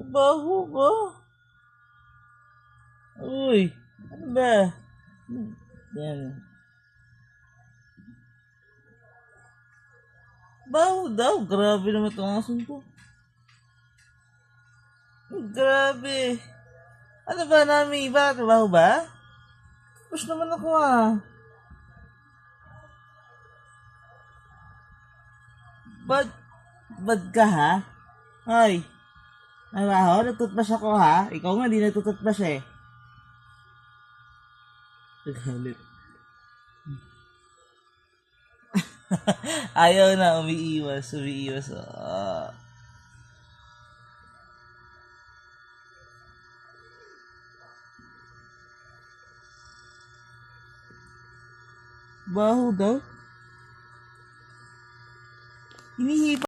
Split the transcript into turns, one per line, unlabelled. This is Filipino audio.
Baho ba? Uy, ano ba? Yan. Baho daw. Grabe naman itong asun to. Grabe. Ano ba, Nami? Bakit baho ba? Push naman ako ah. Bad, bad ka ha? Ay, ay baho? Nagtutbrush ako ha? Ikaw nga di nagtututbrush eh. Galit. Ayaw na, umiiwas, umiiwas. Ah. Baho daw? Hinihipa